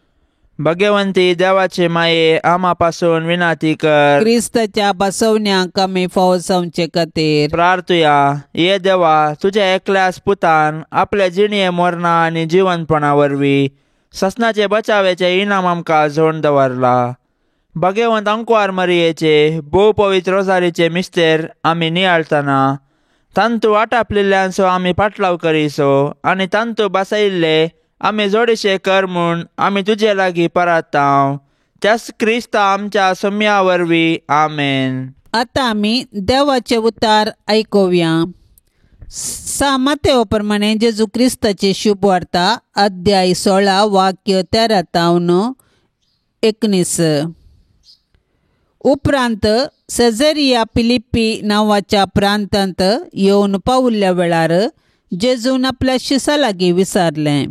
भाग्यवंती देवाचे माये आमा पासून विनाती कर. क्रिस्ताच्या बसवण्याक आमी फावो जावचे खातीर प्रार्थुया. ये देवा, तुझ्या एकल्याच पुतान आपल्या जिणये मरणा आनी जिवंतपणा वरवीं ससनाचे बचावेचे इनाम आमकां जोडून दवरला. भाग्यवंत अंकुआर मरियेचे भोव पवित्र रोजारीचे मिस्तेर आमी नियाळतना तांतू आटापलेल्यांचो आमी पाटलाव करिसो आनी तांतू बसयिल्ले आमी जोडशे कर म्हूण आमी तुजे लागीं परतांव. त्यास क्रिस्ता आमच्या सम्या वरवीं. आमेन. आता आमी देवाचे उतार ऐकुया. मातेव प्रमाणे जेजू क्रिस्ताची शुभ वार्ता अध्याय 16 वाक्य 13-19. उपरांत सेझरिया फिलिप्पी नांवाच्या प्रांतांत येवन पावुल्ल्या वेळार जेजून आपल्या शिसा लागीं विचारलें,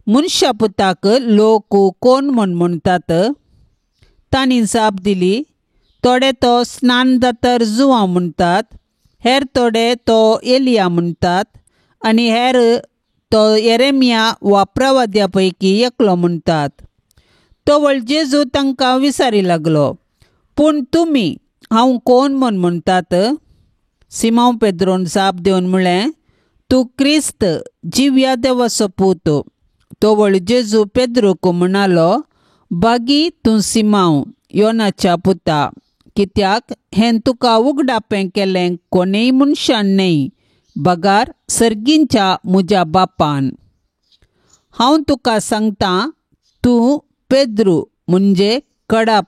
मनशा पुताक लोक कोण म्हूण म्हणटात? तांणी जाप दिली, थोडे तो स्नानदातर जुवांव म्हणटात, हेर थोडे तो एलिया म्हणटात आनी हेर तो येरेमिया वा प्रवाद्या पैकी एकलो म्हणटात. तोवळ जेजू तांकां विचारी लागलो, पूण तुमी हांव कोण म्हूण म्हणटात? सिमोन पेद्रोन जाप दिवन म्हळें, तूं क्रिस्त, जिव्या देवाचो पूत. तोवळ जेजू पेद्रोक म्हणालो, बागी तूं सिमोन, योनाच्या पुता, कित्याक हें तुका उगडापें केलें कोणेय मनशान न्हय, बगार सर्गींच्या म्हज्या बापान. हांव तुका सांगतां, तूं पेद्रू म्हणजे कडप,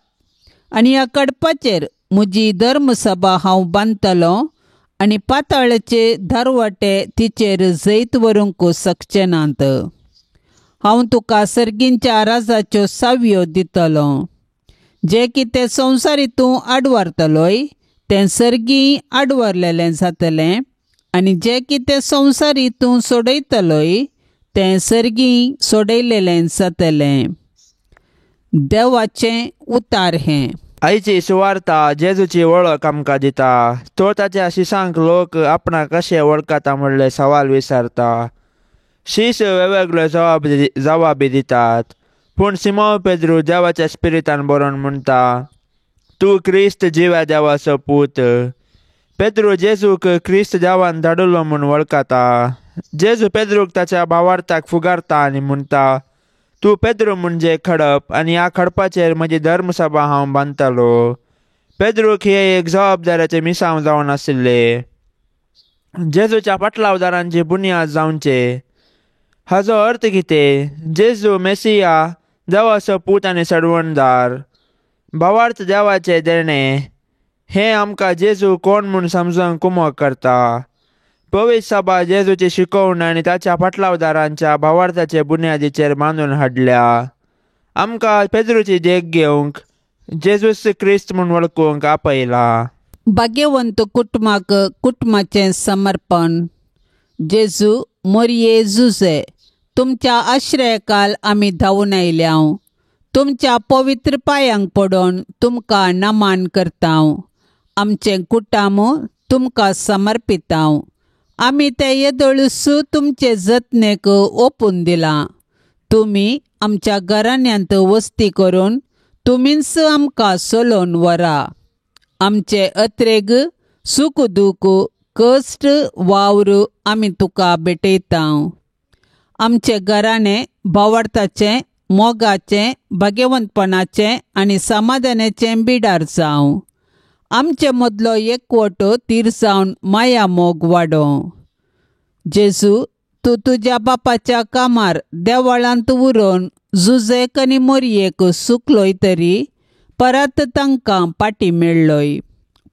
आनी ह्या कडपाचेर म्हजी धर्मसभा हांव बांदतलों आनी पाताळाचे दरवाटे तिचेर जैत व्हरूंक शकचे नात. हांव तुका सर्गींच्या राजाच्यो सावयो दितलों. जे कितें संवसारी तूं आडवारतलोय तें सर्गी आडवरलेलें जातलें, आनी जे कितें संवसारी तूं सोडयतलोय तें सर्गी सोडयलेलें जातलें. देवाचें उतार हें. आयची सुवार्ता जेजूची वळख आमकां दिता. तो ताच्या शिसांक लोक आपणाक कशें वळखता म्हणले सवाल विचारता. शीस वेगवेगळ्यो जवाबी दितात. पूण सिमोन पेद्रू देवाच्या स्पिरितान बरोवन म्हणटा, तूं क्रिस्त जिव्या देवाचो पूत. पेद्रू जेजूक क्रिस्त देवान धाडलो म्हूण वळखता. जेजू पेद्रूक ताच्या भावार्थाक फुगारता आनी म्हणटा, तूं पेद्रू म्हणजे खडप आनी ह्या खडपाचेर म्हजी धर्मसभा हांव बांदतलो. पेद्रूक हे एक जबाबदाऱ्याचे मिसांव जावन आशिल्ले. जेजूच्या पाटलावदारांची बुन्याद जावचे. हाचो अर्थ कितें? जेजू मेसिया, देवाचो पूत आनी सडवणदार, भावार्थ देवाचे देणे. हें आमकां जेजू कोण म्हूण समजूंक कुमक करता. पवित्र सभा जेजूची शिकवण आनी ताच्या पाटलावदारांच्या भावार्थाचे बुन्यादीचेर बांदून हाडल्या. आमकां पेद्रूची देख घेवंक जेजूस क्रिस्त म्हूण वळखूंक आपयला. भाग्यवंत कुटुंबाक कुटुंबाचें समर्पण. जेजू, मोरये जुजे, तुमच्या आश्रयकाल आमी धांवून आयल्याव. तुमच्या पवित्र पांयांक पडोवन तुमकां नमन करतांव. आमचें कुटाम तुमकां समर्पितांव. आमी ते येदोळूस तुमचे जतनेक ओपून दिलां. तुमी आमच्या घराण्यांत वस्ती करून तुमीच आमकां चलोवन व्हरा. आमचे अत्रेग, सूख दूख, कश्ट वावर आमी तुका भेटयतांव. आमचे घराणें भावार्थाचें, मोगाचें, भाग्यवंतपणाचें आनी समाधानाचें बिडार जावं. आमचे मदलो एकवट तीर जावन माया मोग वाडों. जेजू, तूं तुज्या बापाच्या कामार देवळांत उरोवन जुजेक आनी मोरयेक सुकलोय तरी परत तांकां पाटी मेळ्ळोय.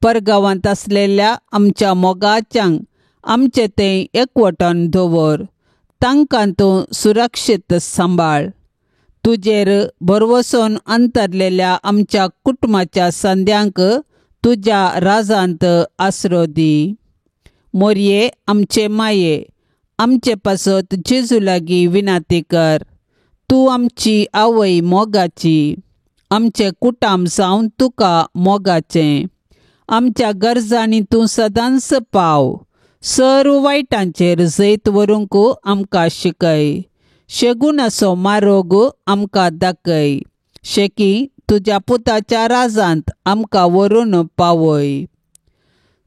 परगांवांत आसलेल्या आमच्या मोगाच्यांक आमचे थंय एकवटान दवर. तांकां तूं सुरक्षीत सांबाळ. तुजेर भरवोसोन अंतरलेल्या आमच्या कुटुंबाच्या संद्यांक तुज्या राजांत आसरो दी. मोरये आमचे माये, आमचे पासत जेजू लागीं विनाती कर. तूं आमची आवय मोगाची. आमचे कुटाम जावन तुका मोगाचें. आमच्या गरजांनी तूं सदांच पाव. सर्व वायटांचेर जैत व्हरूंक आमकां शिकय. शेगुणाचो मार्ग आमकां दाखय. शेकी तुज्या पुताच्या राजांत आमकां व्हरून पावय.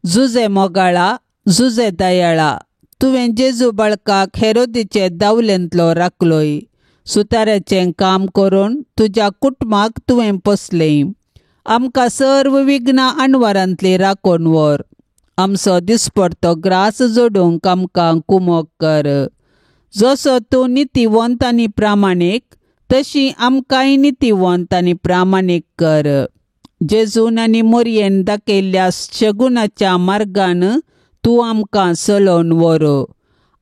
जुजे मोगाळा, जुजे दयाळा, तुवें जेजू बाळकाक हेरोदीचे दावलेंतलो राखलोय. सुताराचें काम करून तुज्या कुटुंबाक तुवें पोसलें. आमकां सर्व विघ्नां आडवारांतली राखून व्हर. आमचो दिसपडतो ग्रास जोडूंक आमकां कुमोग कर. जसो तूं नितीवंत आनी प्रामाणीक तशी आमकांय नितीवंत आनी प्रामाणीक कर. जेजून आनी मोरयेन दाखयल्ल्या शगुनाच्या मार्गान तूं आमकां चलोवन व्हर.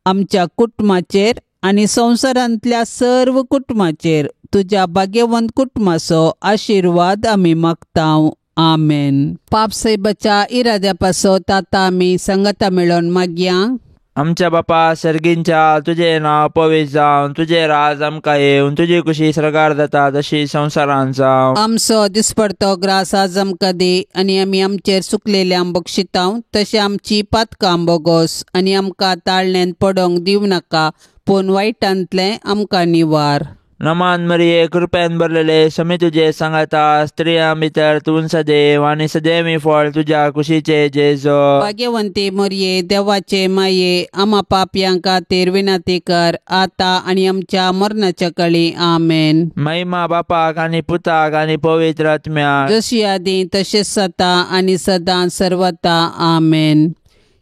आमच्या कुटुंबाचेर आनी संवसारांतल्या सर्व कुटुंबाचेर तुज्या भाग्यवंत कुटुंबाचो आशिर्वाद आमी मागतांव. आमेन. पापसैबाच्या इराद्या पासत आतां आमी संगता मेळोन मागया. आमच्या बापा सर्गींच्या तुझे नाव पवित्र जावन तुझे राज आमकां येवन तुजी कुशी सरकार जाता तशी संवसारांत जावं. आमचो दिसपडतो ग्रास आज आमकां दी आनी आमी आमचेर चुकलेल्यांक बक्षितांव तशें आमची पातकां बोगोस आनी आमकां ताळण्यांत पडोंक दिवं नाका पूण वायटांतलें आमकां निवार. नमान मरिये कृपेन भरलेले समी तुजे सांगाता स्त्रियां भितर तूं सदैव आनी सदैवी फळ तुज्या कुशीचे जेजो. भाग्यवंती मोरये देवाचे माये आमा पापयां खातीर विनंती कर आतां आनी आमच्या मरणाच्या काळी. आमेन. महिमा बापाक आनी पुताक आनी पवित्र आत्म्याक जशी आदी तशेंच जाता आनी सदां सर्वता. आमेन.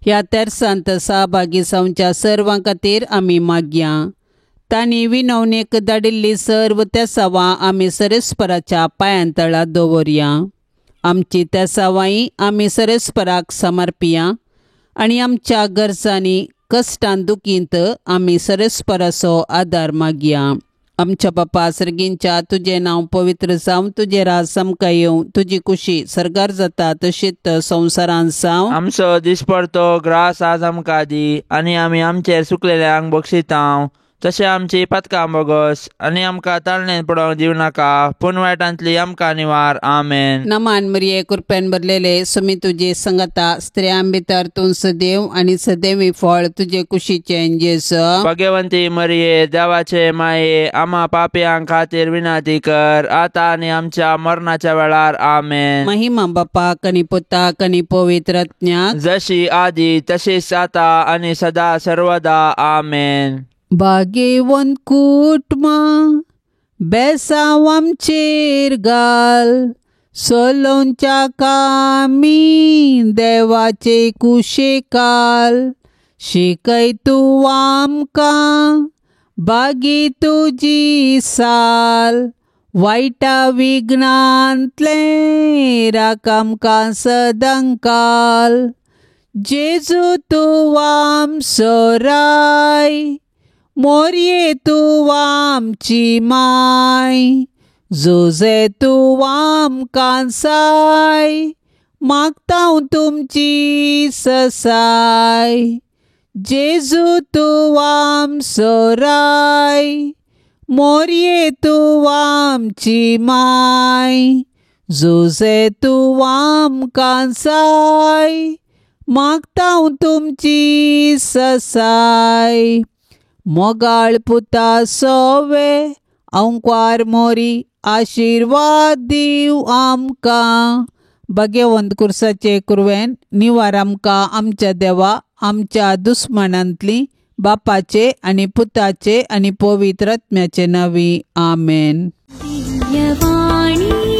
ह्या तेर्सांत सहभागी जावच्या सर्वां खातीर आमी मागया. तांणी विनवणेक धाडिल्ली सर्व तेसावां आमी सरेस्पराच्या पांयांतळा दवरया. आमची तेसावांय आमी सरेस्पराक समर्पिया आनी आमच्या गरजांनी कश्टान दुखींत आमी सरेस्पराचो आदार मागया. आमच्या बापा सर्गींच्या तुजें नांव पवित्र जावं तुजें राज आमकां येवं तुजी कुशी सरकार जाता तशीच संवसारांत जावं. आमचो दिसपडतो ग्रास आज आमकां दी आनी आमी आमचेर चुकलेल्यांक बक्षितांव तशें आमची पातकां बोगोस आनी आमकां ताळणेंत पडोंक दिवं नाका पूण वायटांतली आमकां निवार. आमेन. नमान मरिये कृपेन भरलेले समी तुजी संगता स्त्रियां भितर तूं सदैव आनी सदैवी फळ तुजे कुशीचें जेजो. भाग्यवंती मरिये देवाचे माये आमा पापयां खातीर विनंती कर आतां आनी आमच्या मरणाच्या वेळार. आमेन. महिमा बापाक आनी पुताक आनी पवित्र आत्म्याक जशी आदी तशीच आता आनी सदा सर्वदा. आमेन. भाग्यवंत कुटुंबा बेसांव आमचेर घाल सोलोंच्या कामी देवाचे कुशेकाल. शिकय तूं आमकां बागी तुजी साल वायटा विघ्नांतले राख आमकां सदांकाल. जेजू तूं आमचो राय मोरये तूं आमची माय जोजे तूं आमकां साय मागतांव तुमची ससाय. जेजू तूं आमचो राय मोरये तूं आमची माय जोजे तूं आमकां साय मागतांव तुमची ससाय. मोगाळ पुता सोवे अंकवार मोरी आशिर्वाद दिव आमकां. भाग्यवंत कुर्साचे कुरवेन निवार आमकां आमच्या देवा आमच्या दुस्मनांतली बापाचे आनी पुताचे आनी पवित्र आत्म्याचे नांवी. आमेन. दिव्यवाणी